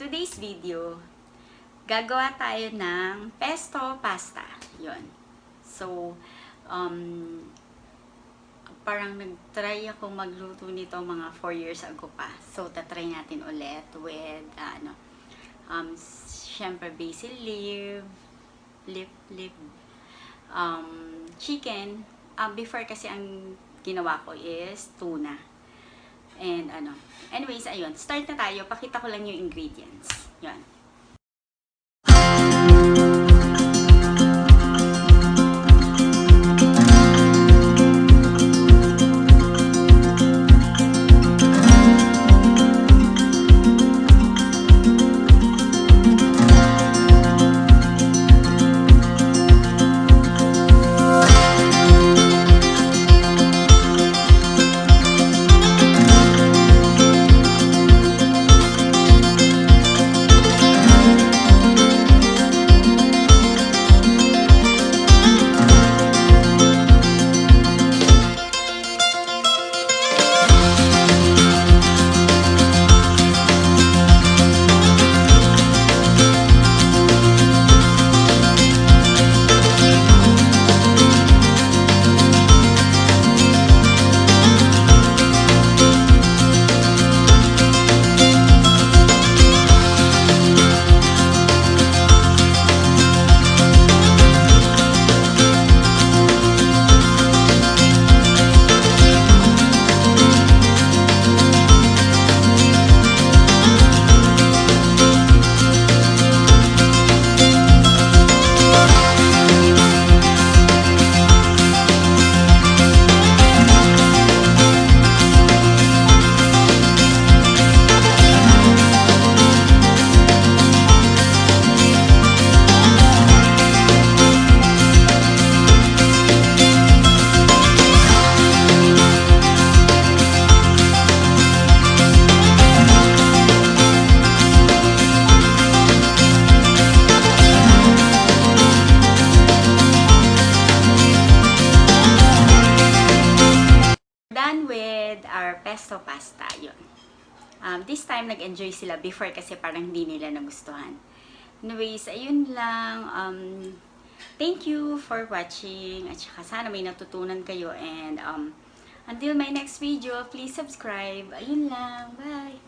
today's video, gagawa tayo ng pesto pasta. Yun. So, parang nag-try ako magluto nito mga 4 years ago pa. So, tatry natin ulit with, syempre basil leaf, chicken. Before kasi ang ginawa ko is tuna. And anyways, ayun. Start na tayo. Pakita ko lang yung ingredients. Yan. With our pesto pasta, yun. This time, nag-enjoy sila. Before kasi parang hindi nila nagustuhan. Anyways, ayun lang. Thank you for watching. At saka sana may natutunan kayo. And until my next video, please subscribe. Ayun lang. Bye!